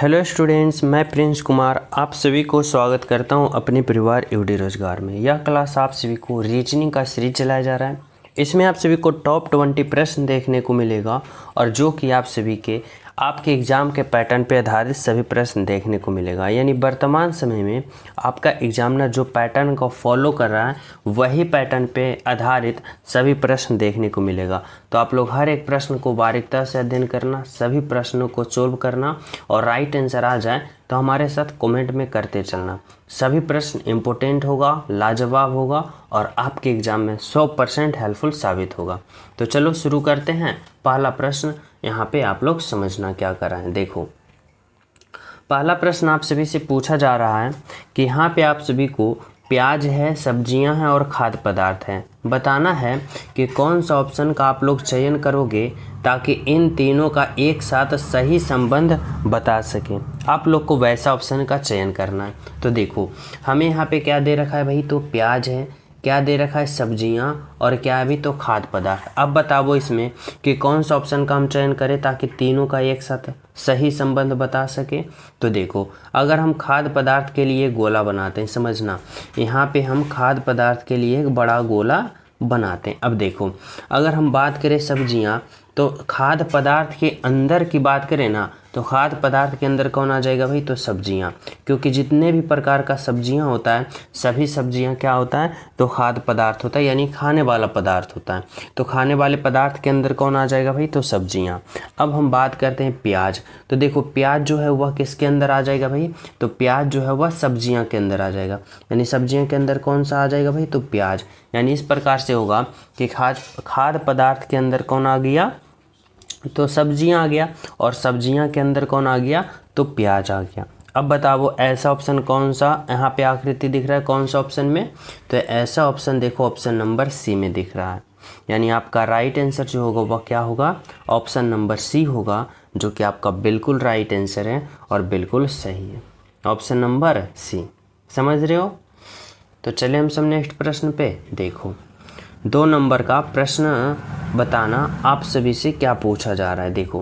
Hello students, मैं Prince Kumar आप सभी को स्वागत करता हूं अपने परिवार एवडी रोजगार में। यह क्लास आप सभी को रीजनिंग का सीरीज चलाया जा रहा है। इसमें आप सभी को टॉप 20 प्रश्न देखने को मिलेगा और जो कि आप सभी के आपके एग्ज़ाम के पैटर्न पे आधारित सभी प्रश्न देखने को मिलेगा। यानी वर्तमान समय में आपका एग्जामिनर जो पैटर्न को फॉलो कर रहा है वही पैटर्न पे आधारित सभी प्रश्न देखने को मिलेगा। तो आप लोग हर एक प्रश्न को बारीकता से अध्ययन करना, सभी प्रश्नों को सोल्व करना और राइट आंसर आ जाए तो हमारे साथ कमेंट में करते चलना। सभी प्रश्न इम्पोर्टेंट होगा, लाजवाब होगा और आपके एग्ज़ाम में 100% हेल्पफुल साबित होगा। तो चलो शुरू करते हैं। पहला प्रश्न यहाँ पे आप लोग समझना क्या कर रहे हैं। देखो, पहला प्रश्न आप सभी से पूछा जा रहा है कि यहाँ पे आप सभी को प्याज है, सब्जियां हैं और खाद्य पदार्थ हैं। बताना है कि कौन सा ऑप्शन का आप लोग चयन करोगे ताकि इन तीनों का एक साथ सही संबंध बता सकें। आप लोग को वैसा ऑप्शन का चयन करना है। तो देखो, हमें यहाँ पे क्या दे रखा है भाई, तो प्याज है, क्या दे रखा है सब्जियां और क्या अभी तो खाद्य पदार्थ। अब बताओ इसमें कि कौन सा ऑप्शन का हम चयन करें ताकि तीनों का एक साथ सही संबंध बता सके। तो देखो, अगर हम खाद्य पदार्थ के लिए गोला बनाते हैं, समझना यहाँ पे हम खाद्य पदार्थ के लिए एक बड़ा गोला बनाते हैं। अब देखो, अगर हम बात करें सब्जियां तो खाद्य पदार्थ के अंदर की बात करें ना तो खाद्य पदार्थ के अंदर कौन आ जाएगा भाई, तो सब्जियां। क्योंकि जितने भी प्रकार का सब्जियां होता है सभी सब्जियां क्या होता है, तो खाद्य पदार्थ होता है, यानी खाने वाला पदार्थ होता है। तो खाने वाले पदार्थ के अंदर कौन आ जाएगा भाई, तो सब्जियां। अब हम बात करते हैं प्याज। तो देखो, प्याज जो है वह किसके अंदर आ जाएगा भाई, तो प्याज जो है वह सब्जियां के अंदर आ जाएगा। यानी सब्जियां के अंदर कौन सा आ जाएगा भाई, तो प्याज। यानी इस प्रकार से होगा कि खाद्य पदार्थ के अंदर कौन आ गया, तो सब्जियां आ गया और सब्जियां के अंदर कौन आ गया, तो प्याज आ गया। अब बताओ ऐसा ऑप्शन कौन सा यहाँ पे आकृति दिख रहा है, कौन सा ऑप्शन में, तो ऐसा ऑप्शन देखो ऑप्शन नंबर सी में दिख रहा है। यानी आपका राइट आंसर जो होगा वह क्या होगा, ऑप्शन नंबर सी होगा, जो कि आपका बिल्कुल राइट आंसर है और बिल्कुल सही है। ऑप्शन नंबर सी, समझ रहे हो। तो चलिए हम सब नेक्स्ट प्रश्न पे। देखो, 2 नंबर का प्रश्न बताना आप सभी से क्या पूछा जा रहा है। देखो,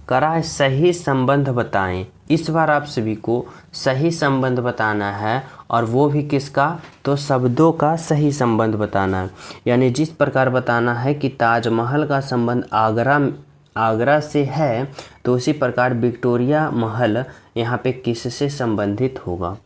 करा है सही संबंध बताएं। इस बार आप सभी को सही संबंध बताना है और वो भी किसका, तो शब्दों का सही संबंध बताना है। यानी जिस प्रकार बताना है कि ताजमहल का संबंध आगरा से है तो उसी प्रकार विक्टोरिया महल यहाँ पे किससे संबंधित होगा।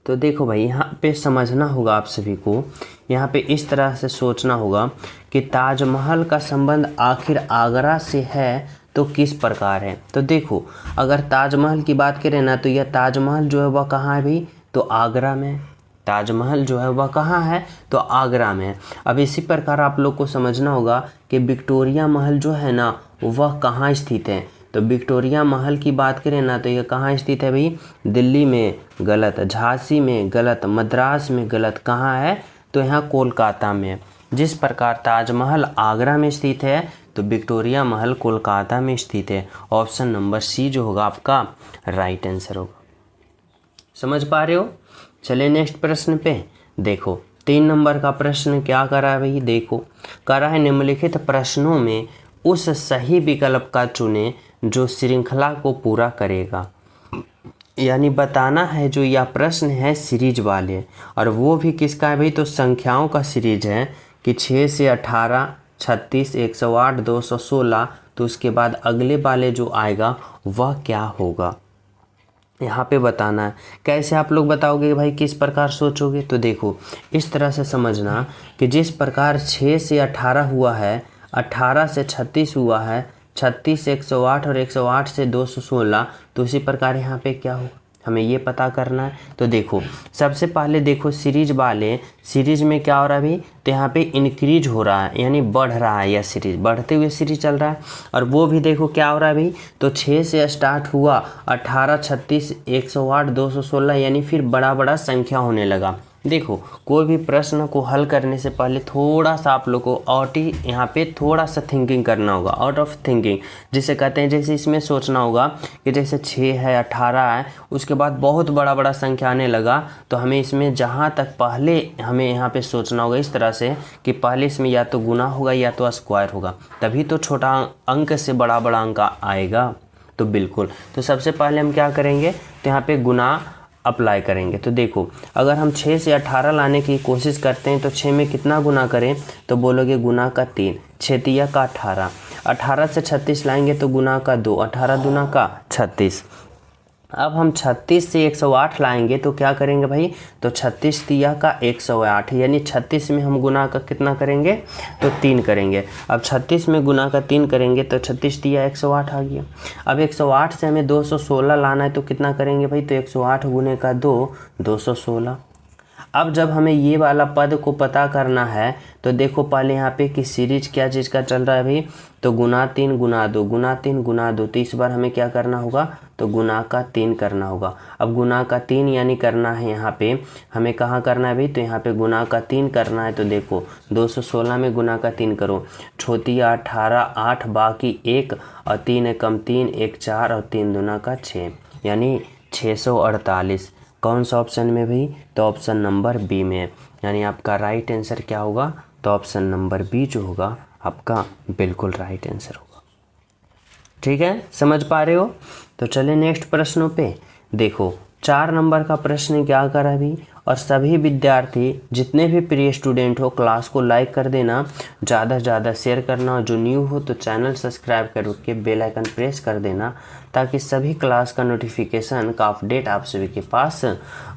तो देखो भाई, यहाँ पे समझना होगा आप सभी को, यहाँ पे इस तरह से सोचना होगा कि ताजमहल का संबंध आखिर आगरा से है तो किस प्रकार है। तो देखो, अगर ताजमहल की बात करें ना तो यह ताजमहल जो है वह कहाँ है भी, तो आगरा में। ताजमहल जो है वह कहाँ है, तो आगरा में। अब इसी प्रकार आप लोग को समझना होगा कि विक्टोरिया महल जो है ना वह कहाँ स्थित है। तो विक्टोरिया महल की बात करें ना तो यह कहाँ स्थित है भाई, दिल्ली में गलत, झांसी में गलत, मद्रास में गलत, कहाँ है, तो यहाँ कोलकाता में। जिस प्रकार ताजमहल आगरा में स्थित है तो विक्टोरिया महल कोलकाता में स्थित है। ऑप्शन नंबर सी जो होगा आपका राइट आंसर होगा। समझ पा रहे हो। चलिए नेक्स्ट प्रश्न पे। देखो, 3 नंबर का प्रश्न क्या करा है भाई, देखो करा है निम्नलिखित प्रश्नों में उस सही विकल्प का चुने जो श्रृंखला को पूरा करेगा। यानी बताना है जो यह प्रश्न है सीरीज वाले, और वो भी किसका है भाई, तो संख्याओं का सीरीज है कि 6 से 18, 36, 108, 216। तो उसके बाद अगले वाले जो आएगा वह क्या होगा, यहाँ पे बताना है। कैसे आप लोग बताओगे भाई, किस प्रकार सोचोगे, तो देखो इस तरह से समझना कि जिस प्रकार 6 से 18 हुआ है, 18 से 36 हुआ है, 36 से 108 और 108 से 216, तो उसी प्रकार यहाँ पे क्या होगा हमें ये पता करना है। तो देखो, सबसे पहले देखो सीरीज वाले, सीरीज में क्या हो रहा है अभी, तो यहाँ पे इंक्रीज हो रहा है, यानी बढ़ रहा है, यह सीरीज बढ़ते हुए सीरीज चल रहा है। और वो भी देखो क्या हो रहा है भाई, तो 6 से स्टार्ट हुआ, 18, 36, 108, 216, यानी फिर बड़ा बड़ा संख्या होने लगा। देखो, कोई भी प्रश्न को हल करने से पहले थोड़ा सा आप लोग को यहाँ पे थोड़ा सा थिंकिंग करना होगा, आउट ऑफ थिंकिंग जिसे कहते हैं। जैसे इसमें सोचना होगा कि जैसे 6 है, 18 है, उसके बाद बहुत बड़ा बड़ा संख्या आने लगा, तो हमें इसमें जहाँ तक पहले हमें यहाँ पे सोचना होगा इस तरह से कि पहले इसमें या तो गुना होगा या तो स्क्वायर होगा, तभी तो छोटा अंक से बड़ा बड़ा अंक आएगा। तो बिल्कुल। तो सबसे पहले हम क्या करेंगे, तो यहाँ पे गुना अप्लाई करेंगे। तो देखो अगर हम 6 से 18 लाने की कोशिश करते हैं तो 6 में कितना गुना करें, तो बोलोगे गुना का 3, 6 तिया का 18, 18 से 36 लाएंगे तो गुना का 2, 18 दूना का 36। अब हम 36 से 108 लाएंगे तो क्या करेंगे भाई, तो 36 तिया का 108, यानी 36 में हम गुना का कितना करेंगे, तो 3 करेंगे। अब 36 में गुना का 3 करेंगे तो 36 तिया 108 आ गया। अब 108 से हमें 216 लाना है तो कितना करेंगे भाई, तो 108 गुने का 2, 216। अब जब हमें ये वाला पद को पता करना है तो देखो पहले यहाँ पे कि सीरीज क्या चीज़ का चल रहा है भाई, तो गुना 3 गुना 2 गुना 3 गुना 2, तो इस बार हमें क्या करना होगा, तो गुना का 3 करना होगा। अब गुना का 3 यानी करना है यहाँ पे हमें कहाँ करना है भाई, तो यहाँ पे गुना का 3 करना है। तो देखो 216 में गुना का 3 करो, छोटिया 18, 8 बाकी 1 और 3 एकम 3, 1 4 और 3 दूना का 6, यानी 648। कौन सा ऑप्शन में भाई, तो ऑप्शन नंबर बी में है, यानी आपका राइट आंसर क्या होगा, तो ऑप्शन नंबर बी जो होगा आपका बिल्कुल राइट आंसर होगा। ठीक है, समझ पा रहे हो। तो चले नेक्स्ट प्रश्नों पे। देखो 4 नंबर का प्रश्न क्या करा अभी, और सभी विद्यार्थी जितने भी प्रिय स्टूडेंट हो क्लास को लाइक कर देना, ज़्यादा से ज़्यादा शेयर करना, और जो न्यू हो तो चैनल सब्सक्राइब करके बेल आइकन प्रेस कर देना ताकि सभी क्लास का नोटिफिकेशन का अपडेट आप सभी के पास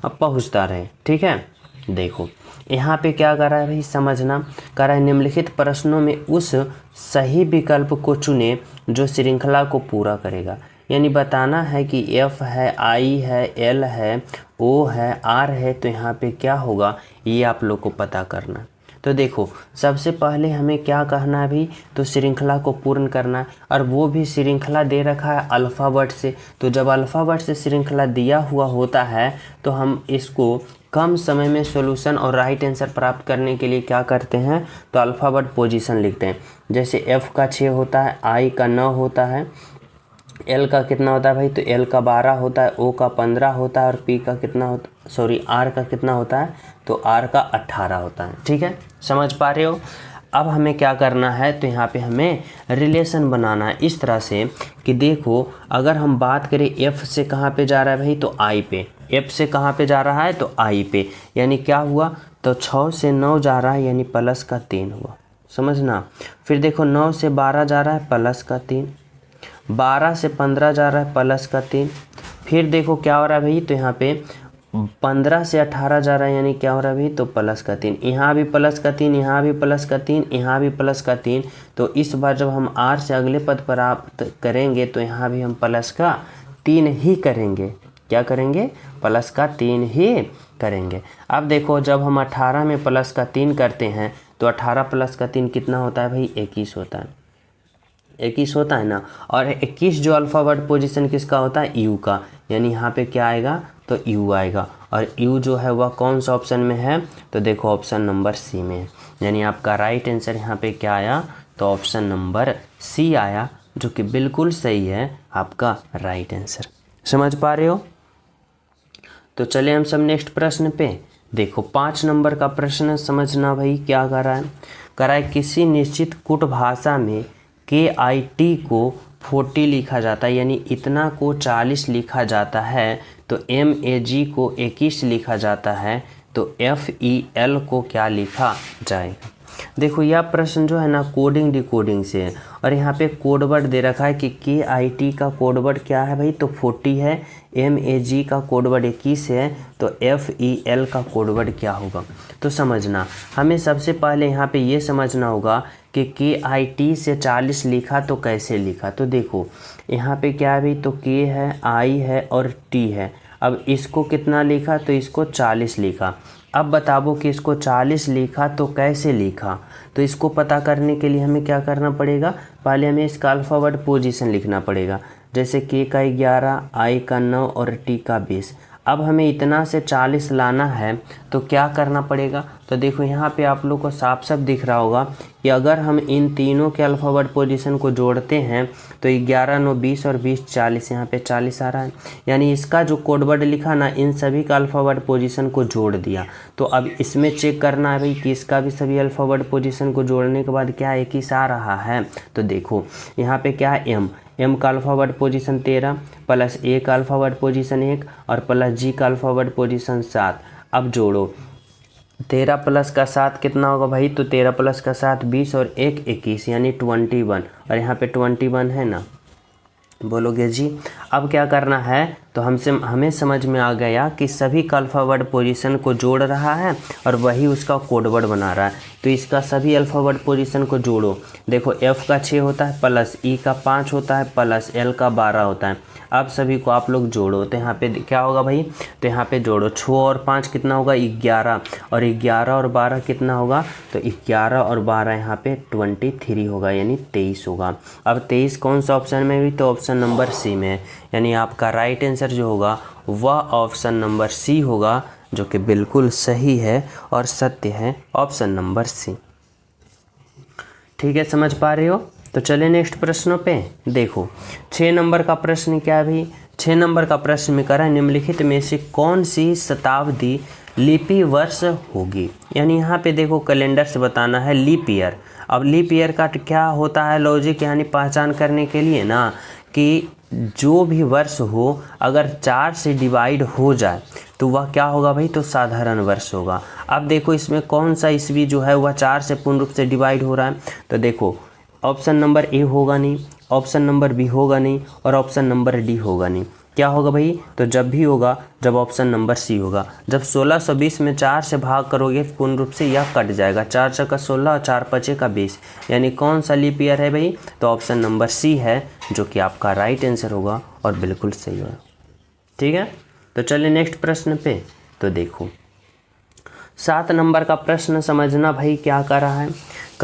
पहुंचता रहे। ठीक है, देखो यहाँ पे क्या कर रहा है भाई, समझना कर रहा है, निम्नलिखित प्रश्नों में उस सही विकल्प को चुने जो श्रृंखला को पूरा करेगा। यानी बताना है कि F है, I है, L है, O है, R है, तो यहाँ पे क्या होगा ये आप लोग को पता करना। तो देखो सबसे पहले हमें क्या कहना है भाई, तो श्रृंखला को पूर्ण करना है, और वो भी श्रृंखला दे रखा है अल्फ़ाबेट से। तो जब अल्फ़ाबेट से श्रृंखला दिया हुआ होता है तो हम इसको कम समय में सॉल्यूशन और राइट आंसर प्राप्त करने के लिए क्या करते हैं, तो अल्फ़ाबेट पोजीशन लिखते हैं। जैसे F का 6 होता है, I का 9 होता है, L का कितना होता है भाई, तो L का 12 होता है, O का 15 होता है, और P का कितना होता, सॉरी R का कितना होता है, तो R का 18 होता है। ठीक है, समझ पा रहे हो। अब हमें क्या करना है, तो यहाँ पे हमें रिलेशन बनाना है इस तरह से कि देखो अगर हम बात करें F से कहाँ पे जा रहा है भाई, तो I पे, F से कहाँ पे जा रहा है, तो I पे, यानी क्या हुआ, तो 6 से 9 जा रहा है यानी प्लस का 3 हुआ, समझना। फिर देखो 9 से 12 जा रहा है प्लस का 3, 12 से 15 जा रहा है प्लस का 3, फिर देखो क्या हो रहा है भाई, तो यहाँ पे 15 से 18 जा रहा है यानी क्या हो रहा है भाई, तो प्लस का 3, यहाँ भी प्लस का 3, यहाँ भी प्लस का 3, यहाँ भी प्लस का 3। तो इस बार जब हम R से अगले पद प्राप्त करेंगे तो यहाँ भी हम प्लस का 3 ही करेंगे। क्या करेंगे, प्लस का 3 ही करेंगे। अब देखो जब हम 18 में प्लस का 3 करते हैं तो 18 प्लस का 3 कितना होता है भाई, 21 होता है, 21 होता है ना। और 21 जो अल्फ़ाबेट पोजीशन किसका होता है, U का, यानी यहाँ पे क्या आएगा, तो U आएगा। और U जो है वह कौन सा ऑप्शन में है, तो देखो ऑप्शन नंबर C में है, यानी आपका राइट आंसर यहाँ पे क्या आया, तो ऑप्शन नंबर C आया, जो कि बिल्कुल सही है आपका राइट आंसर। समझ पा रहे हो। तो चले हम सब नेक्स्ट प्रश्न पे। देखो 5 नंबर का प्रश्न समझना भाई क्या कर रहा है, किसी निश्चित कुट भाषा में KIT को 40 लिखा जाता है, यानी इतना को 40 लिखा जाता है, तो MAG को 21 लिखा जाता है, तो FEL को क्या लिखा जाएगा। देखो यह प्रश्न जो है ना कोडिंग डिकोडिंग से है, और यहाँ पे कोड वर्ड दे रखा है कि KIT का कोड वर्ड क्या है भाई, तो 40 है, MAG का कोड वर्ड 21 है, तो FEL का कोड वर्ड क्या होगा। तो समझना हमें सबसे पहले यहाँ पे ये समझना होगा कि KIT से 40 लिखा तो कैसे लिखा। तो देखो यहाँ पे क्या है भाई, तो K है, I है और T है। अब इसको कितना लिखा, तो इसको 40 लिखा। अब बताओ कि इसको 40 लिखा तो कैसे लिखा। तो इसको पता करने के लिए हमें क्या करना पड़ेगा, पहले हमें इसका अल्फ़ाबेट पोजीशन लिखना पड़ेगा। जैसे K का 11, I का 9 और T का 20। अब हमें इतना से 40 लाना है तो क्या करना पड़ेगा। तो देखो यहाँ पे आप लोग को साफ साफ दिख रहा होगा कि अगर हम इन तीनों के अल्फ़ाबेट पोजीशन को जोड़ते हैं तो 11 9 20 और 20 40, यहाँ पे 40 आ रहा है। यानी इसका जो कोड वर्ड लिखा ना, इन सभी का अल्फ़ाबेट पोजीशन को जोड़ दिया। तो अब इसमें चेक करना है भाई कि इसका भी सभी अल्फ़ाबेट पोजीशन को जोड़ने के बाद क्या 21 आ रहा है। तो देखो यहाँ पे क्या है, एम का अल्फ़ाबेट पोजीशन 13 प्लस ए का अल्फ़ाबेट पोजीशन 1 और प्लस जी का अल्फ़ाबेट पोजीशन 7। अब जोड़ो 13 प्लस का 7 कितना होगा भाई, तो 13 प्लस का 7 20 और 1 21 यानी 21। और यहाँ पे 21 है ना, बोलोगे जी। अब क्या करना है, तो हमें समझ में आ गया कि सभी का अल्फ़ाबेट पोजीशन को जोड़ रहा है और वही उसका कोड वर्ड बना रहा है। तो इसका सभी अल्फ़ाबेट पोजीशन को जोड़ो। देखो एफ़ का 6 होता है प्लस ई का 5 होता है प्लस एल का 12 होता है। अब सभी को आप लोग जोड़ो तो यहाँ पे क्या होगा भाई, तो यहाँ पे जोड़ो 6 और 5 कितना होगा 11 और 11 और 12 कितना होगा, तो 11 और 12 यहाँ पे 23 होगा यानी 23 होगा। अब 23 कौन सा ऑप्शन में भी, तो ऑप्शन नंबर सी में है। यानी आपका राइट आंसर जो होगा वह ऑप्शन नंबर सी होगा, जो कि बिल्कुल सही है और सत्य है, ऑप्शन नंबर सी। ठीक है, समझ पा रहे हो। तो चले नेक्स्ट प्रश्नों पे। देखो 6 नंबर का प्रश्न क्या है भाई, 6 नंबर का प्रश्न में करा निम्नलिखित में से कौन सी शताब्दी लिपि वर्ष होगी। यानी यहाँ पे देखो कैलेंडर से बताना है लीप ईयर। अब लीप ईयर का क्या होता है लॉजिक, यानी पहचान करने के लिए ना कि जो भी वर्ष हो अगर 4 से डिवाइड हो जाए तो वह क्या होगा भाई, तो साधारण वर्ष होगा। अब देखो इसमें कौन सा ईस्वी जो है वह 4 से पूर्ण रूप से डिवाइड हो रहा है। तो देखो ऑप्शन नंबर ए होगा नहीं, ऑप्शन नंबर बी होगा नहीं और ऑप्शन नंबर डी होगा नहीं। क्या होगा भाई, तो जब भी होगा जब ऑप्शन नंबर सी होगा। जब 1620 में 4 से भाग करोगे पूर्ण रूप से यह कट जाएगा, 4 छक्का 16 और 4 पचे का 20। यानी कौन सा लीप ईयर है भाई, तो ऑप्शन नंबर सी है, जो कि आपका राइट आंसर होगा और बिल्कुल सही होगा। ठीक है, तो चलिए नेक्स्ट प्रश्न पे। तो देखो 7 नंबर का प्रश्न समझना भाई क्या कर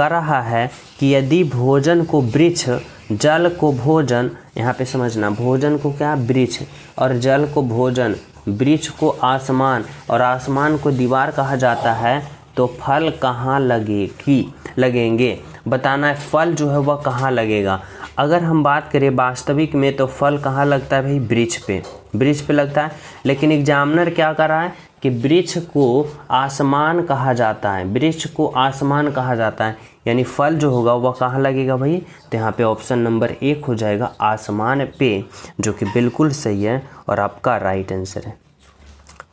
रहा है कि यदि भोजन को वृक्ष, जल को भोजन, यहाँ पे समझना भोजन को क्या वृक्ष और जल को भोजन, वृक्ष को आसमान और आसमान को दीवार कहा जाता है, तो फल कहाँ लगेंगे बताना है। फल जो है वह कहाँ लगेगा। अगर हम बात करें वास्तविक में तो फल कहाँ लगता है भाई, वृक्ष पे लगता है। लेकिन एग्जामिनर क्या कर रहा है कि वृक्ष को आसमान कहा जाता है, वृक्ष को आसमान कहा जाता है। यानी फल जो होगा वह कहाँ लगेगा भाई, तो यहाँ पे ऑप्शन नंबर 1 हो जाएगा आसमान पे, जो कि बिल्कुल सही है और आपका राइट आंसर है।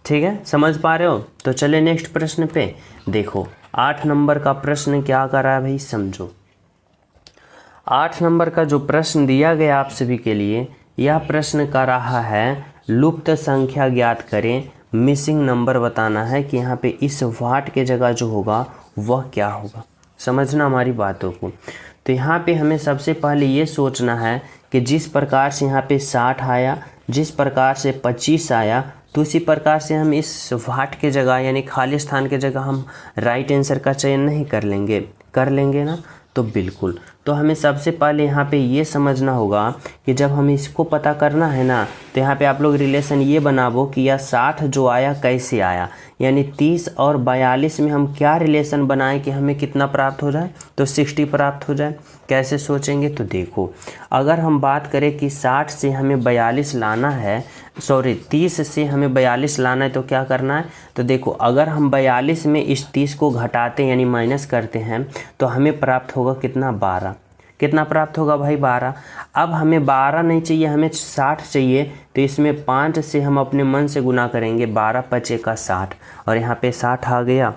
ठीक है, समझ पा रहे हो। तो चले नेक्स्ट प्रश्न पे। देखो 8 नंबर का प्रश्न क्या कर रहा है भाई, समझो। 8 नंबर का जो प्रश्न दिया गया आप सभी के लिए, यह प्रश्न कर रहा है लुप्त संख्या ज्ञात करें, मिसिंग नंबर बताना है कि यहाँ पे इस वाट के जगह जो होगा वह क्या होगा। समझना हमारी बातों को। तो यहाँ पे हमें सबसे पहले ये सोचना है कि जिस प्रकार से यहाँ पे 60 आया, जिस प्रकार से 25 आया, तो उसी प्रकार से हम इस वाट के जगह यानी खाली स्थान के जगह हम राइट आंसर का चयन नहीं कर लेंगे ना। तो बिल्कुल, तो हमें सबसे पहले यहाँ पे ये समझना होगा कि जब हमें इसको पता करना है ना, तो यहाँ पे आप लोग रिलेशन ये बनाओ कि यह 60 जो आया कैसे आया। यानी 30 और 42 में हम क्या रिलेशन बनाएं कि हमें कितना प्राप्त हो जाए, तो 60 प्राप्त हो जाए। कैसे सोचेंगे, तो देखो अगर हम बात करें कि 60 से हमें 42 लाना है, 30 से हमें 42 लाना है, तो क्या करना है, तो देखो अगर हम 42 में इस 30 को घटाते यानी माइनस करते हैं तो हमें प्राप्त होगा कितना, 12। कितना प्राप्त होगा भाई, 12। अब हमें 12 नहीं चाहिए, हमें 60 चाहिए। तो इसमें 5 से हम अपने मन से गुना करेंगे, 12 पचे का 60 और यहाँ पे 60 आ गया।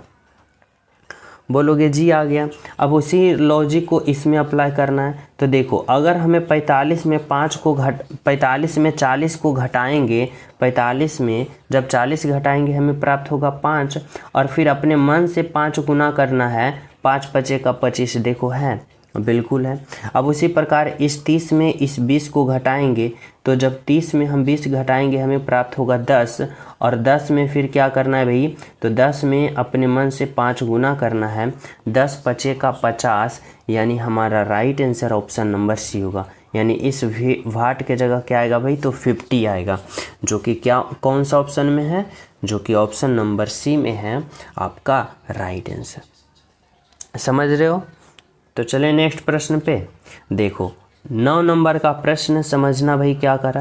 बोलोगे जी आ गया। अब उसी लॉजिक को इसमें अप्लाई करना है। तो देखो अगर हमें 45 में 45 में 40 को घटाएंगे, 45 में जब 40 घटाएंगे हमें प्राप्त होगा 5 और फिर अपने मन से 5 गुना करना है, 5 पचे का 25 देखो है, बिल्कुल है। अब उसी प्रकार इस 30 में इस 20 को घटाएंगे, तो जब 30 में हम 20 घटाएंगे हमें प्राप्त होगा 10 और 10 में फिर क्या करना है भाई, तो 10 में अपने मन से 5 गुना करना है, 10 पचे का 50 यानी हमारा right answer option number C होगा। यानी इस वाट के जगह क्या आएगा भाई, तो 50 आएगा, जो कि क्या कौन सा ऑप्शन में है, जो कि ऑप्शन नंबर सी में है आपका राइट आंसर। समझ रहे हो? तो चले नेक्स्ट प्रश्न पे। देखो 9 नंबर का प्रश्न समझना भाई क्या करा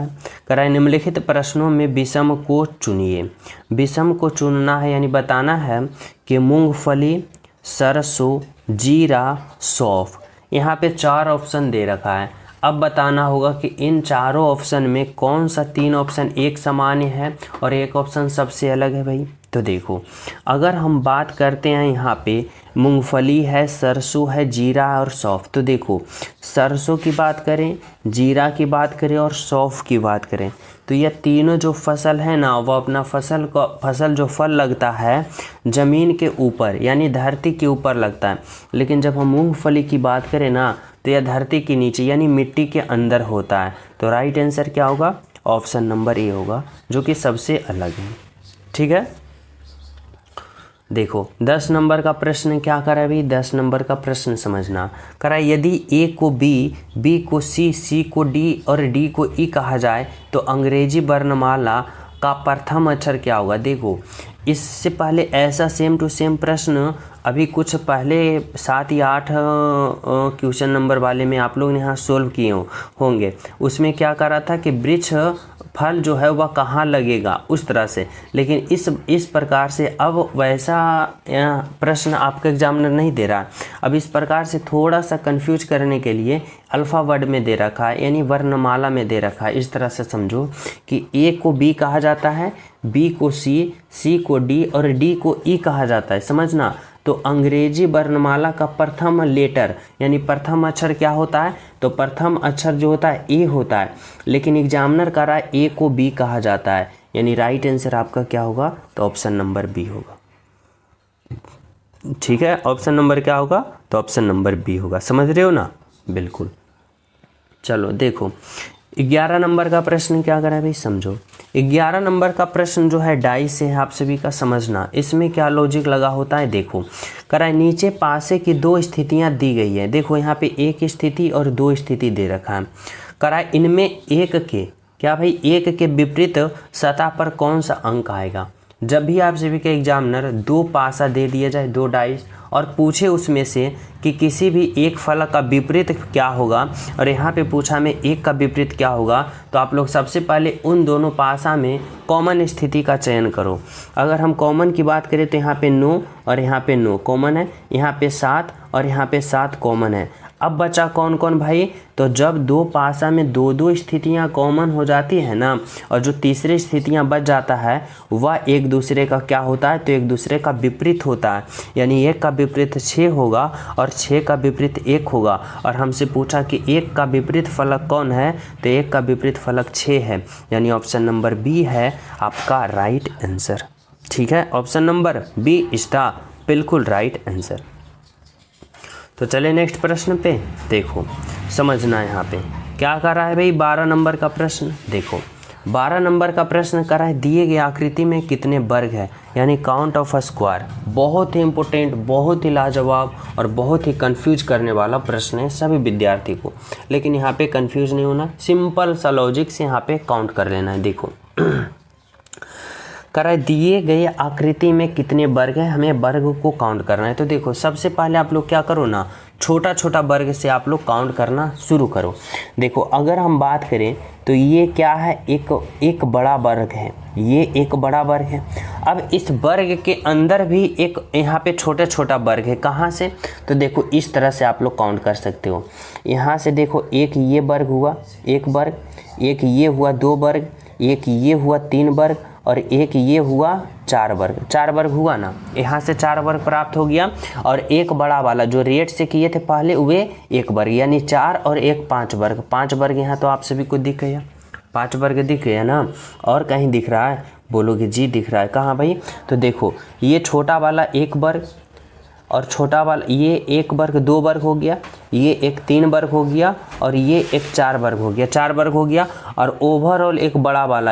है निम्नलिखित प्रश्नों में विषम को चुनिए। विषम को चुनना है यानी बताना है कि मूंगफली, सरसों, जीरा, सौंफ, यहाँ पे 4 ऑप्शन दे रखा है। अब बताना होगा कि इन चारों ऑप्शन में कौन सा 3 ऑप्शन एक सामान्य है और एक ऑप्शन सबसे अलग है भाई। तो देखो अगर हम बात करते हैं यहाँ पे मूंगफली है, सरसों है, जीरा और सौंफ, तो देखो सरसों की बात करें, जीरा की बात करें और सौंफ की बात करें तो यह तीनों जो फसल है ना वो अपना फसल जो फल लगता है ज़मीन के ऊपर यानी धरती के ऊपर लगता है। लेकिन जब हम मूंगफली की बात करें ना तो यह धरती के नीचे यानी मिट्टी के अंदर होता है। तो राइट आंसर क्या होगा, ऑप्शन नंबर ए होगा, जो कि सबसे अलग है। ठीक है। देखो 10 नंबर का प्रश्न क्या करा है भाई, 10 नंबर का प्रश्न समझना करा है, यदि ए को बी, बी को सी, सी को डी और डी को ई कहा जाए तो अंग्रेजी वर्णमाला का प्रथम अक्षर क्या होगा। देखो इससे पहले ऐसा सेम टू सेम प्रश्न अभी कुछ पहले 7 या 8 क्वेश्चन नंबर वाले में आप लोग ने यहाँ सोल्व किए होंगे। उसमें क्या करा था कि वृक्ष फल जो है वह कहाँ लगेगा उस तरह से, लेकिन इस प्रकार से अब वैसा प्रश्न आपका एग्जामिनर नहीं दे रहा। अब इस प्रकार से थोड़ा सा कंफ्यूज करने के लिए अल्फ़ा वर्ड में दे रखा है यानी वर्णमाला में दे रखा है। इस तरह से समझो कि ए को बी कहा जाता है, बी को सी, सी को डी और डी को ई कहा जाता है। समझना, तो अंग्रेजी वर्णमाला का प्रथम लेटर यानी प्रथम अक्षर क्या होता है, तो प्रथम अक्षर जो होता है ए होता है, लेकिन एग्जामिनर कह रहा है ए को बी कहा जाता है, यानी राइट आंसर आपका क्या होगा, तो ऑप्शन नंबर बी होगा। ठीक है, ऑप्शन नंबर क्या होगा, तो ऑप्शन नंबर बी होगा। समझ रहे हो ना, बिल्कुल। चलो देखो 11 नंबर का प्रश्न क्या करा है भाई, समझो 11 नंबर का प्रश्न जो है डाइस से है, आप सभी का समझना। इसमें क्या लॉजिक लगा होता है, देखो करा है नीचे पासे की 2 स्थितियां दी गई है। देखो यहाँ पे एक स्थिति और 2 स्थिति दे रखा है। करा है इनमें एक के क्या भाई, एक के विपरीत सतह पर कौन सा अंक आएगा। जब भी आप सभी के एग्जामिनर 2 पासा दे दिया जाए, 2 डाइस, और पूछे उसमें से कि किसी भी एक फलक का विपरीत क्या होगा, और यहाँ पे पूछा में एक का विपरीत क्या होगा, तो आप लोग सबसे पहले उन दोनों पासा में कॉमन स्थिति का चयन करो। अगर हम कॉमन की बात करें तो यहाँ पे 9 और यहाँ पे 9 कॉमन है, यहाँ पे 7 और यहाँ पे 7 कॉमन है। अब बचा कौन कौन भाई, तो जब 2 पासा में 2 स्थितियां कॉमन हो जाती है ना, और जो तीसरी स्थितियां बच जाता है वह एक दूसरे का क्या होता है, तो एक दूसरे का विपरीत होता है। यानी 1 का विपरीत 6 होगा और 6 का विपरीत 1 होगा। और हमसे पूछा कि 1 का विपरीत फलक कौन है, तो 1 का विपरीत फलक 6 है, यानी ऑप्शन नंबर बी है आपका राइट आंसर। ठीक है, option number B is the बिल्कुल राइट आंसर। तो चले नेक्स्ट प्रश्न पे। देखो समझना यहाँ पे क्या कर रहा है भाई, 12 नंबर का प्रश्न। देखो 12 नंबर का प्रश्न कर रहा है दिए गए आकृति में कितने वर्ग है, यानी काउंट ऑफ अ स्क्वायर। बहुत ही इंपॉर्टेंट, बहुत ही लाजवाब और बहुत ही कंफ्यूज करने वाला प्रश्न है सभी विद्यार्थी को। लेकिन यहाँ पे कंफ्यूज नहीं होना, सिंपल सा लॉजिक से यहाँ पे काउंट कर लेना है। देखो करा दिए गए आकृति में कितने वर्ग हैं, हमें वर्ग को काउंट करना है। तो देखो सबसे पहले आप लोग क्या करो ना, छोटा छोटा वर्ग से आप लोग काउंट करना शुरू करो। देखो अगर हम बात करें तो ये क्या है, एक बड़ा वर्ग है, ये एक बड़ा वर्ग है। अब इस वर्ग के अंदर भी एक यहाँ पे छोटा छोटा वर्ग है। कहाँ से, तो देखो इस तरह से आप लोग काउंट कर सकते हो। यहाँ से देखो एक ये वर्ग हुआ 1 वर्ग, एक ये हुआ 2 वर्ग, एक ये हुआ 3 वर्ग और एक ये हुआ 4 वर्ग। 4 वर्ग हुआ ना, यहाँ से 4 वर्ग प्राप्त हो गया। और एक बड़ा वाला जो रेड से किए थे पहले वे 1 वर्ग, यानी 4 और 1 5 वर्ग। 5 वर्ग यहाँ तो आप सभी को दिख गया, 5 वर्ग दिख गया ना। और कहीं दिख रहा है, बोलोगे जी दिख रहा है, कहाँ भाई, तो देखो ये छोटा वाला 1 वर्ग और छोटा वाला ये 1 वर्ग 2 वर्ग हो गया, ये एक 3 वर्ग हो गया और ये एक 4 वर्ग हो गया, 4 वर्ग हो गया। और ओवरऑल एक बड़ा वाला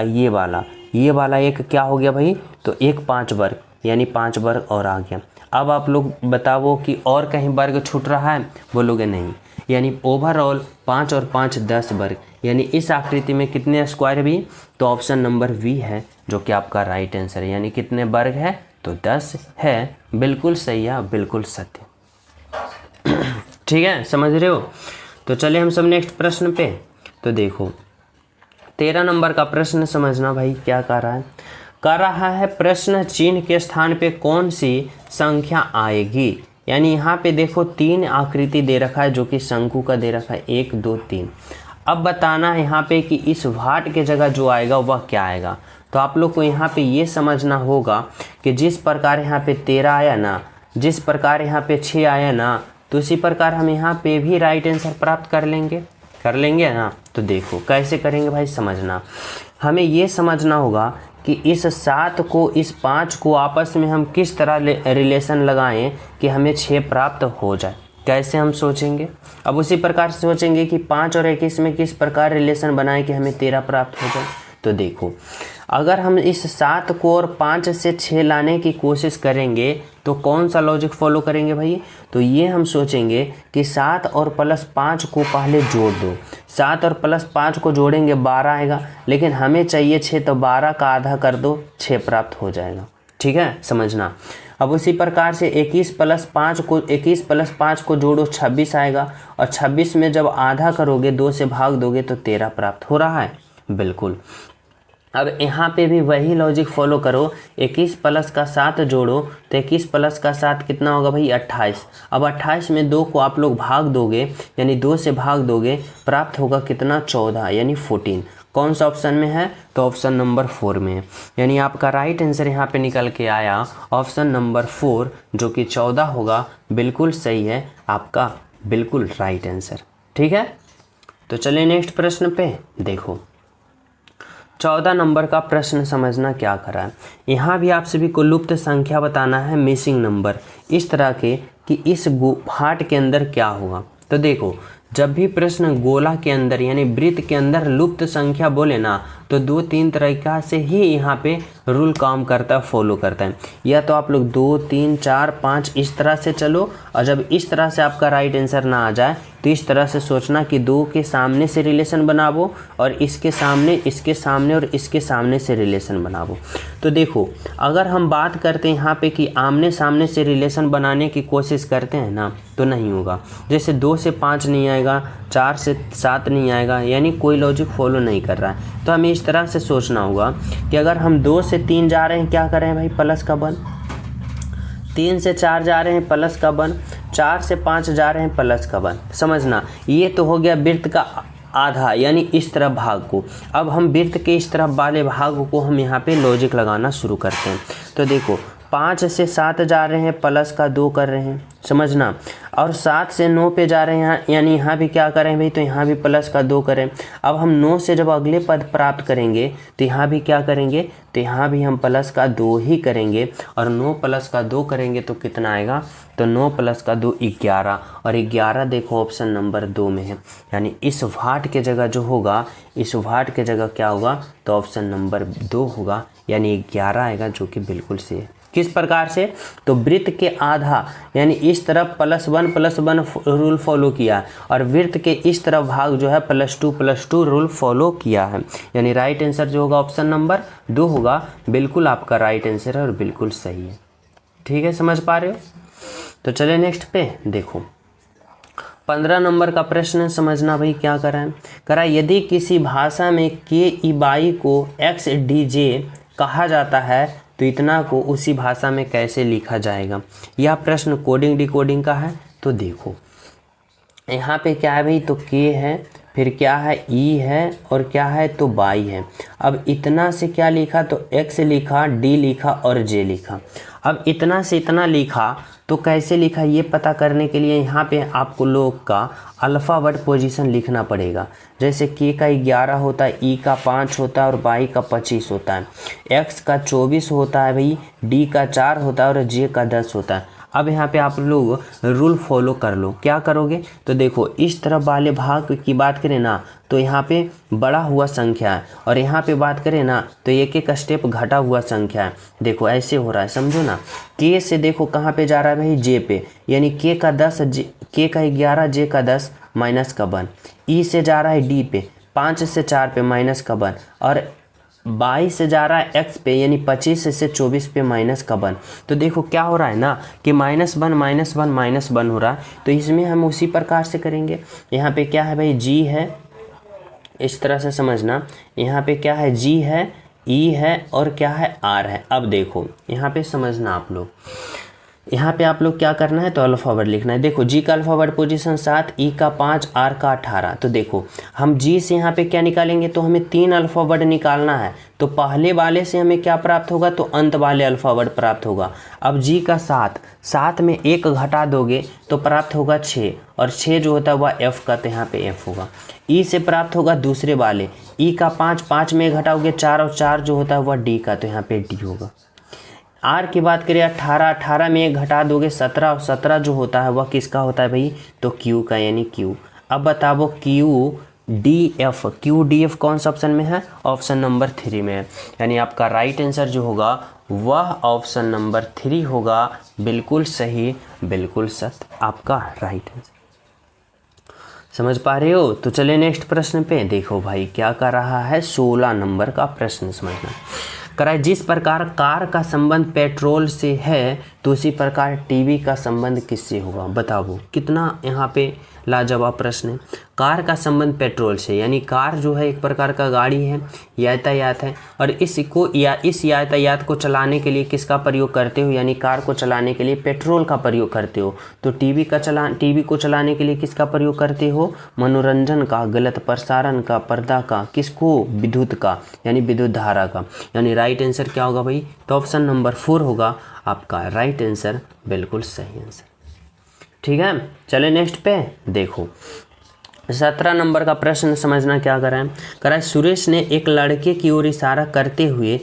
ये वाला एक क्या हो गया भाई, तो एक 5 वर्ग, यानी 5 वर्ग और आ गया। अब आप लोग बताओ कि और कहीं वर्ग छूट रहा है, बोलोगे नहीं। यानी ओवरऑल 5 और 5 10 वर्ग, यानी इस आकृति में कितने स्क्वायर भी, तो ऑप्शन नंबर वी है जो कि आपका राइट आंसर है। यानी कितने वर्ग है, तो 10 है। बिल्कुल सही है, बिल्कुल सत्य। ठीक है, समझ रहे हो। तो चलिए हम सब नेक्स्ट प्रश्न पे। तो देखो 13 नंबर का प्रश्न समझना भाई क्या कह रहा है। कह रहा है प्रश्न चिन्ह के स्थान पे कौन सी संख्या आएगी। यानी यहाँ पे देखो 3 आकृति दे रखा है जो कि शंकु का दे रखा है, 1 2 3। अब बताना है यहाँ पे कि इस वाट के जगह जो आएगा वह क्या आएगा। तो आप लोग को यहाँ पे ये समझना होगा कि जिस प्रकार यहाँ पे 13 आया ना, जिस प्रकार यहाँ पे 6 आया ना, तो इसी प्रकार हम यहाँ पे भी राइट आंसर प्राप्त कर लेंगे ना। तो देखो कैसे करेंगे भाई, समझना। हमें ये समझना होगा कि इस 7 को इस 5 को आपस में हम किस तरह रिलेशन लगाएं कि हमें 6 प्राप्त हो जाए। कैसे हम सोचेंगे, अब उसी प्रकार से सोचेंगे कि 5 और 21 में किस प्रकार रिलेशन बनाएं कि हमें 13 प्राप्त हो जाए। तो देखो अगर हम इस 7 को और 5 से 6 लाने की कोशिश करेंगे तो कौन सा लॉजिक फॉलो करेंगे भाई, तो ये हम सोचेंगे कि 7 और प्लस 5 को पहले जोड़ दो। 7 और प्लस 5 को जोड़ेंगे 12 आएगा, लेकिन हमें चाहिए 6, तो 12 का आधा कर दो, 6 प्राप्त हो जाएगा। ठीक है, समझना। अब उसी प्रकार से 21 प्लस 5 को जोड़ो, 26 आएगा, और 26 में जब आधा करोगे 2 से भाग दोगे तो 13 प्राप्त हो रहा है। बिल्कुल। अब यहाँ पे भी वही लॉजिक फॉलो करो, 21 प्लस का 7 जोड़ो तो 21 प्लस का 7 कितना होगा भाई, 28। अब 28 में 2 को आप लोग भाग दोगे, यानी 2 से भाग दोगे, प्राप्त होगा कितना, 14, यानी 14। कौन सा ऑप्शन में है, तो ऑप्शन नंबर 4 में है। यानी आपका राइट आंसर यहाँ पे निकल के आया ऑप्शन नंबर 4 जो कि 14 होगा। बिल्कुल सही है आपका, बिल्कुल राइट आंसर। ठीक है, तो चलिए नेक्स्ट प्रश्न पे। देखो 14 नंबर का प्रश्न समझना क्या करा है। यहाँ भी आप सभी को लुप्त संख्या बताना है, मिसिंग नंबर, इस तरह के कि इस भाट के अंदर क्या होगा। तो देखो जब भी प्रश्न गोला के अंदर यानी वृत्त के अंदर लुप्त संख्या बोले ना, तो 2-3 तरीका से ही यहाँ पे रूल काम करता है, फॉलो करता है। या तो आप लोग 2 3 4 5 इस तरह से चलो, और जब इस तरह से आपका राइट आंसर ना आ जाए तो इस तरह से सोचना कि 2 के सामने से रिलेशन बनावो, और इसके सामने और इसके सामने से रिलेशन बनावो। तो देखो अगर हम बात करते हैं यहाँ पे कि आमने सामने से रिलेशन बनाने की कोशिश करते हैं ना, तो नहीं होगा। जैसे 2 से 5 नहीं आएगा, 4 से 7 नहीं आएगा, यानी कोई लॉजिक फॉलो नहीं कर रहा है। तो हमें इस तरह से सोचना होगा कि अगर हम 2 से 3 जा रहे हैं, क्या कर रहे हैं भाई, प्लस का 1, 3 से 4 जा रहे हैं, प्लस का 1, 4 से 5 जा रहे हैं, प्लस का 1। समझना, ये तो हो गया वृत्त का आधा, यानी इस तरफ भाग को। अब हम वृत्त के इस तरफ वाले भाग को हम यहाँ पे लॉजिक लगाना शुरू करते हैं। तो देखो 5 से 7 जा रहे हैं, प्लस का 2 कर रहे हैं, समझना। और 7 से 9 पे जा रहे हैं, यानी यहाँ भी क्या करें भाई, तो यहाँ भी प्लस का 2 करें। अब हम 9 से जब अगले पद प्राप्त करेंगे तो यहाँ भी क्या करेंगे, तो यहाँ भी हम प्लस का 2 ही करेंगे, और 9 प्लस का 2 करेंगे तो कितना आएगा, तो 9 प्लस का 2 11, और 11 देखो ऑप्शन नंबर 2 में है। यानी इस वाट के जगह जो होगा, इस वाट के जगह क्या होगा, तो ऑप्शन नंबर 2 होगा, यानी 11 आएगा, जो कि बिल्कुल सही है। किस प्रकार से, तो वृत्त के आधा यानी इस तरफ +1+1 रूल फॉलो किया, और वृत्त के इस तरफ भाग जो है +2+2 रूल फॉलो किया है। यानी राइट आंसर जो होगा ऑप्शन नंबर 2 होगा। बिल्कुल आपका राइट आंसर है और बिल्कुल सही है। ठीक है, समझ पा रहे हो। तो चलिए नेक्स्ट पे देखो 15 नंबर का प्रश्न समझना भाई क्या करा। यदि किसी भाषा में KEY को XDJ कहा जाता है तो इतना को उसी भाषा में कैसे लिखा जाएगा। यह प्रश्न कोडिंग डिकोडिंग का है। तो देखो यहाँ पे क्या है भाई, तो K है, फिर क्या है E है, और क्या है तो Y है। अब इतना से क्या लिखा, तो X लिखा, D लिखा और J लिखा। अब इतना से इतना लिखा तो कैसे लिखा, ये पता करने के लिए यहाँ पे आपको लोग का अल्फ़ाबेट पोजीशन लिखना पड़ेगा। जैसे K का 11 होता है, E का 5 होता है और Y का 25 होता है, X का 24 होता है भाई, D का 4 होता है और J का 10 होता है। अब यहाँ पे आप लोग रूल फॉलो कर लो। क्या करोगे, तो देखो इस तरफ वाले भाग की बात करें ना, तो यहाँ पे बड़ा हुआ संख्या है, और यहाँ पे बात करें ना तो एक एक स्टेप घटा हुआ संख्या है। देखो ऐसे हो रहा है, समझो ना। K से देखो कहाँ पे जा रहा है भाई, J पे, यानी K का 10, K का 11, J का 10, माइनस का 1, ई से जा रहा है डी पे 5 से 4 पे माइनस का 1, और 22 से जा रहा है एक्स पे यानी 25 से 24 पे माइनस का 1। तो देखो क्या हो रहा है ना कि -1 -1 हो रहा है। तो इसमें हम उसी प्रकार से करेंगे। यहाँ पे क्या है भाई, जी है, इस तरह से समझना। यहाँ पे क्या है, जी है, ई है और क्या है, आर है। अब देखो यहाँ पे समझना आप लोग, यहाँ पे आप लोग क्या करना है तो अल्फ़ाबेट लिखना है। देखो जी का अल्फ़ाबेट पोजीशन 7, ई का 5, आर का 18। तो देखो हम जी से यहाँ पे क्या निकालेंगे तो हमें 3 अल्फ़ाबेट निकालना है। तो पहले वाले से हमें क्या प्राप्त होगा तो अंत वाले अल्फ़ाबेट प्राप्त होगा। अब जी का 7 में 1 घटा दोगे तो प्राप्त होगा 6, और 6 जो होता है वह एफ़ का, तो यहाँ पे एफ़ होगा। ई से प्राप्त होगा दूसरे वाले, ई का 5 में घटाओगे 4, और 4 जो होता है वह डी का, तो यहाँ पे डी होगा। आर की बात करें 18 में 1 घटा दोगे 17, और 17 जो होता है वह किसका होता है भाई तो क्यू का, यानी क्यू। अब बताओ क्यू डी एफ कौन सा ऑप्शन में है, ऑप्शन नंबर 3 में है। यानी आपका राइट आंसर जो होगा वह ऑप्शन नंबर 3 होगा। बिल्कुल सही, बिल्कुल सत्य, आपका राइट आंसर। समझ पा रहे हो। तो चले नेक्स्ट प्रश्न पे। देखो भाई क्या कर रहा है, 16 नंबर का प्रश्न समझना। कराए जिस प्रकार कार का संबंध पेट्रोल से है तो उसी प्रकार टीवी का संबंध किससे होगा। बताओ कितना यहाँ पे लाजवाब प्रश्न है। कार का संबंध पेट्रोल से, यानी कार जो है एक प्रकार का गाड़ी है, यातायात है, और इस यातायात को चलाने के लिए किसका प्रयोग करते हो, यानी कार को चलाने के लिए पेट्रोल का प्रयोग करते हो। तो टीवी को चलाने के लिए किसका प्रयोग करते हो, मनोरंजन का, गलत प्रसारण का, पर्दा का, किसको, विद्युत का, यानी विद्युत धारा का। यानी राइट आंसर क्या होगा भाई तो ऑप्शन नंबर 4 होगा आपका राइट आंसर, बिल्कुल सही आंसर। ठीक है, चले नेक्स्ट पे। देखो 17 नंबर का प्रश्न समझना क्या कर रहा है। सुरेश ने एक लड़के की ओर इशारा करते हुए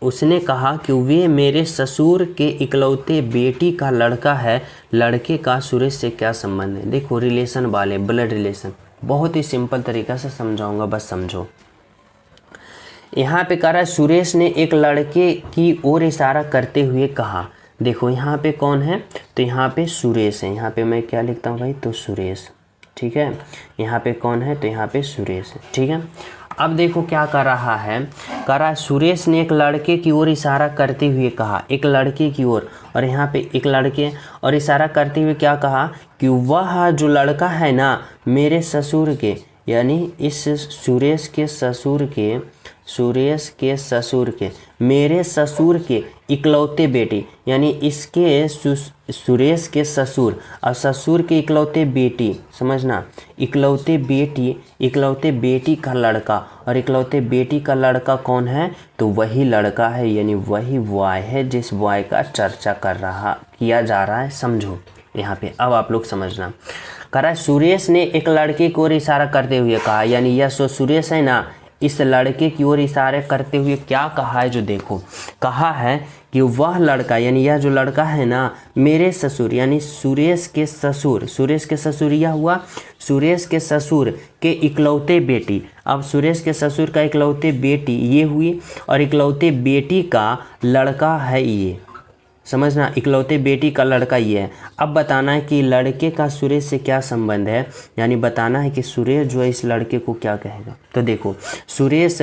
उसने कहा कि वे मेरे ससुर के इकलौते बेटी का लड़का है। लड़के का सुरेश से क्या संबंध है। देखो रिलेशन वाले, ब्लड रिलेशन, बहुत ही सिंपल तरीका से समझाऊंगा, बस समझो। यहाँ पे कह रहा है सुरेश ने एक लड़के की ओर इशारा करते हुए कहा। देखो यहाँ पे कौन है तो यहाँ पे सुरेश है। यहाँ पे मैं क्या लिखता हूँ भाई तो सुरेश, ठीक है। यहाँ पे कौन है तो यहाँ पे सुरेश है, ठीक है। अब देखो क्या कर रहा है, कह रहा है सुरेश ने एक लड़के की ओर इशारा करते हुए कहा, एक लड़के की ओर, और यहाँ पे एक लड़के और इशारा करते हुए क्या कहा कि वह जो लड़का है ना मेरे ससुर के, यानी इस सुरेश के ससुर के मेरे ससुर के इकलौते बेटी, यानी इसके सुरेश के ससुर और ससुर के इकलौते बेटी, समझना, इकलौते बेटी का लड़का, और इकलौते बेटी का लड़का कौन है तो वही लड़का है, यानी वही बॉय है जिस बॉय का चर्चा किया जा रहा है। समझो यहाँ पे। अब आप लोग समझना, कह रहा है सुरेश ने एक लड़के की ओर इशारा करते हुए कहा, यानी यह सुरेश है ना, इस लड़के की ओर इशारे करते हुए क्या कहा है, जो देखो कहा है कि वह लड़का, यानी यह जो लड़का है ना मेरे ससुर, यानी सुरेश के ससुर यह हुआ सुरेश के ससुर के इकलौते बेटी। अब सुरेश के ससुर का इकलौते बेटी ये हुई, और इकलौते बेटी का लड़का है ये, समझना, इकलौते बेटी का लड़का ये है। अब बताना है कि लड़के का सुरेश से क्या संबंध है, यानी बताना है कि सुरेश जो है इस लड़के को क्या कहेगा। तो देखो सुरेश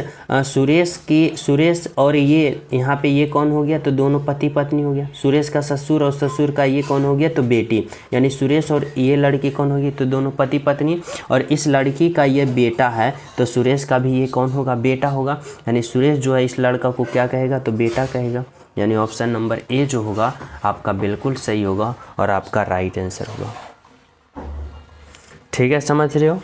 और ये यहाँ पे ये कौन हो गया तो दोनों पति पत्नी हो गया। सुरेश का ससुर और ससुर का ये कौन हो गया तो बेटी, यानी सुरेश और ये लड़की कौन होगी तो दोनों पति पत्नी, और इस लड़की का ये बेटा है तो सुरेश का भी ये कौन होगा बेटा होगा, यानी सुरेश जो है इस लड़का को क्या कहेगा तो बेटा कहेगा। यानी ऑप्शन नंबर ए जो होगा आपका बिल्कुल सही होगा और आपका राइट आंसर होगा। ठीक है, समझ रहे हो।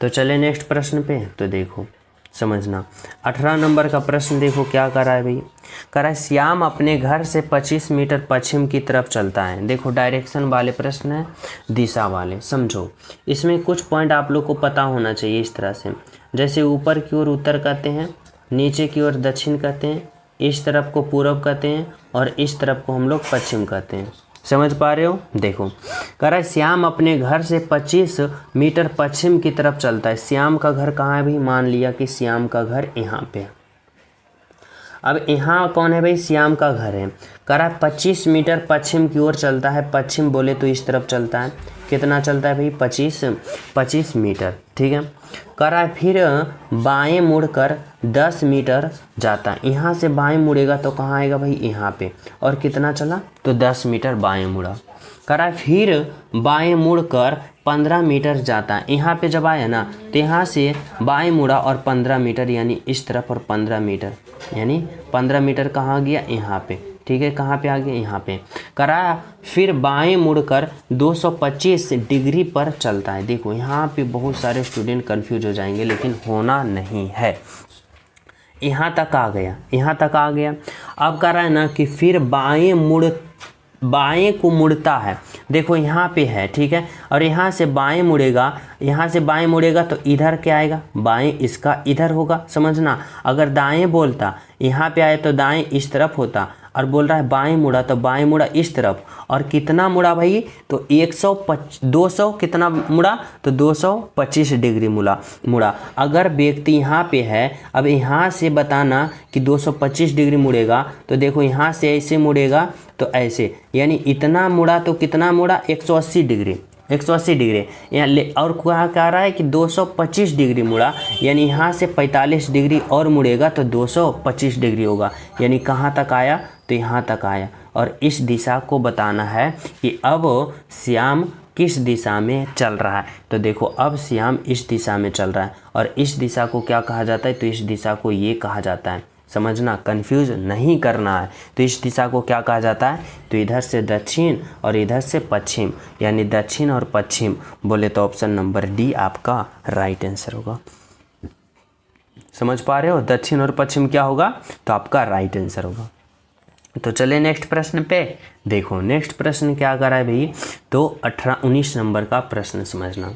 तो चले नेक्स्ट प्रश्न पे। तो देखो समझना, 18 नंबर का प्रश्न देखो क्या कर रहा है भाई। कह रहा है श्याम अपने घर से 25 मीटर पश्चिम की तरफ चलता है। देखो डायरेक्शन वाले प्रश्न है, दिशा वाले। समझो इसमें कुछ पॉइंट आप लोग को पता होना चाहिए इस तरह से, जैसे ऊपर की ओर उत्तर कहते हैं, नीचे की ओर दक्षिण कहते हैं, इस तरफ को पूर्व कहते हैं, और इस तरफ को हम लोग पश्चिम कहते हैं। समझ पा रहे हो। देखो कह रहा है श्याम अपने घर से 25 मीटर पश्चिम की तरफ चलता है। श्याम का घर कहाँ है भाई, मान लिया कि श्याम का घर यहाँ पे है। अब यहाँ कौन है भाई, श्याम का घर है। कह रहा है 25 मीटर पश्चिम की ओर चलता है, पश्चिम बोले तो इस तरफ चलता है, कितना चलता है भाई 25 मीटर, ठीक है। कह रहा है फिर बाएं मुड़कर 10 मीटर जाता है, यहाँ से बाएं मुड़ेगा तो कहाँ आएगा भाई, यहाँ पे, और कितना चला तो 10 मीटर बाएं मुड़ा। कह रहा है फिर बाएं मुड़कर 15 मीटर जाता है, यहाँ पे जब आया ना तो यहाँ से बाएं मुड़ा और 15 मीटर यानी इस तरफ, और 15 मीटर यानी 15 मीटर कहाँ गया, यहाँ पे, ठीक है। कहाँ पे आ गया, यहाँ पे। करा फिर बाएं मुड़कर 225 डिग्री पर चलता है। देखो यहाँ पे बहुत सारे स्टूडेंट कंफ्यूज हो जाएंगे, लेकिन होना नहीं है। यहाँ तक आ गया, यहाँ तक आ गया। अब कह रहा है ना कि फिर बाएं को मुड़ता है, देखो यहाँ पे है, ठीक है, और यहाँ से बाएं मुड़ेगा, यहाँ से बाएं मुड़ेगा तो इधर क्या आएगा, बाएं इसका इधर होगा, समझना। अगर दाएं बोलता यहाँ पे आए तो दाएं इस तरफ होता, और बोल रहा है बाएं मुड़ा तो बाएं मुड़ा इस तरफ, और कितना मुड़ा भाई तो 200 कितना मुड़ा तो 225 डिग्री मुड़ा। अगर व्यक्ति यहाँ पे है, अब यहाँ से बताना कि 225 डिग्री मुड़ेगा, तो देखो यहाँ से ऐसे मुड़ेगा तो ऐसे, यानी इतना मुड़ा तो कितना मुड़ा 180 डिग्री, 180 डिग्री यहाँ और क्या कह रहा है कि 225 डिग्री मुड़ा, यानी यहाँ से 45 डिग्री और मुड़ेगा तो 225 डिग्री होगा, यानी कहाँ तक आया तो यहाँ तक आया। और इस दिशा को बताना है कि अब श्याम किस दिशा में चल रहा है। तो देखो अब श्याम इस दिशा में चल रहा है, और इस दिशा को क्या कहा जाता है, तो इस दिशा को ये कहा जाता है, समझना, कंफ्यूज नहीं करना है। तो इस दिशा को क्या कहा जाता है, तो इधर से दक्षिण और इधर से पश्चिम, यानी दक्षिण और पश्चिम बोले तो ऑप्शन नंबर डी आपका राइट आंसर होगा। समझ पा रहे हो, दक्षिण और पश्चिम क्या होगा, तो आपका राइट आंसर होगा। तो चले नेक्स्ट प्रश्न पे। देखो नेक्स्ट प्रश्न क्या कर रहा है भाई, तो 19 नंबर का प्रश्न समझना।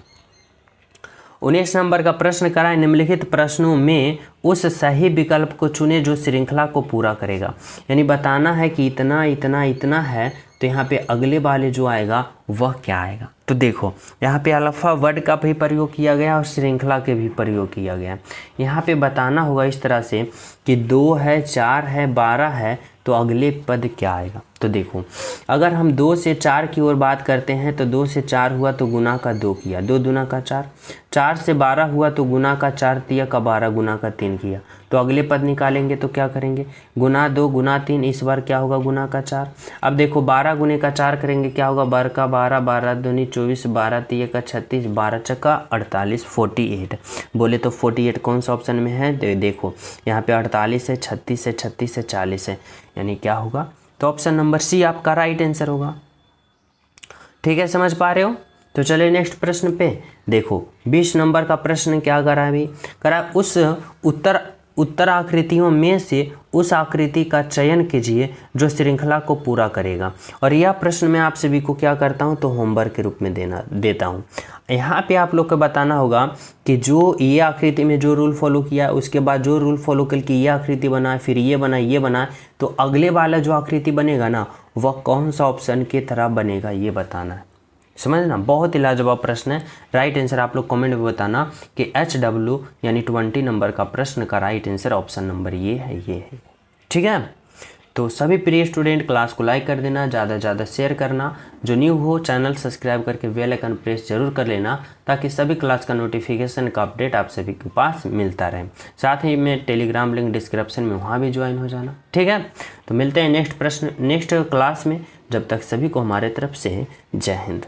19 नंबर का प्रश्न कराए, निम्नलिखित प्रश्नों में उस सही विकल्प को चुने जो श्रृंखला को पूरा करेगा। यानी बताना है कि इतना इतना इतना है, तो यहाँ पे अगले वाले जो आएगा वह क्या आएगा। तो देखो यहाँ पे अल्फा वर्ड का भी प्रयोग किया गया और श्रृंखला के भी प्रयोग किया गया। यहाँ पे बताना होगा इस तरह से कि 2 है, 4 है, 12 है, तो अगले पद क्या आएगा। तो देखो अगर हम 2 से 4 की ओर बात करते हैं तो 2 से 4 हुआ तो गुना का 2 किया, 2 दूना का 4, 4 से 12 हुआ तो गुना का 4 दिया का 12 गुना का 3 किया। तो अगले पद निकालेंगे तो क्या करेंगे, गुना 2 गुना 3, इस बार क्या होगा गुना का 4। अब देखो 12 गुने का 4 करेंगे क्या होगा, 12 का 12, 12 दूनी 24, 12 3 का 36, 12 चक्का 48, 48 बोले तो 48 कौन सा ऑप्शन में है, देखो यहाँ पे 48 है, 36 है, 36 है, 40 है, यानी क्या होगा, तो ऑप्शन नंबर सी आपका राइट आंसर होगा। ठीक है, समझ पा रहे हो। तो चलिए नेक्स्ट प्रश्न पे। देखो 20 नंबर का प्रश्न क्या करा है, करा उस उत्तर आकृतियों में से उस आकृति का चयन कीजिए जो श्रृंखला को पूरा करेगा। और यह प्रश्न मैं आप सभी को क्या करता हूं, तो होमवर्क के रूप में देता हूं। यहाँ पे आप लोग को बताना होगा कि जो ये आकृति में जो रूल फॉलो किया, उसके बाद जो रूल फॉलो करके ये आकृति बनाए, फिर ये बनाए, ये बनाए, तो अगले वाला जो आकृति बनेगा ना वह कौन सा ऑप्शन की तरह बनेगा, ये बताना है। समझना, बहुत ही लाजवाब प्रश्न है। राइट आंसर आप लोग कमेंट में बताना कि HW यानी 20 नंबर का प्रश्न का राइट आंसर ऑप्शन नंबर ये है। ठीक है, तो सभी प्रिय स्टूडेंट क्लास को लाइक कर देना, ज़्यादा से ज़्यादा शेयर करना, जो न्यू हो चैनल सब्सक्राइब करके बेल आइकन प्रेस जरूर कर लेना, ताकि सभी क्लास का नोटिफिकेशन का अपडेट आप सभी के पास मिलता रहे। साथ ही में टेलीग्राम लिंक डिस्क्रिप्शन में, वहाँ भी ज्वाइन हो जाना। ठीक है, तो मिलते हैं नेक्स्ट क्लास में। जब तक सभी को हमारे तरफ से जय हिंद।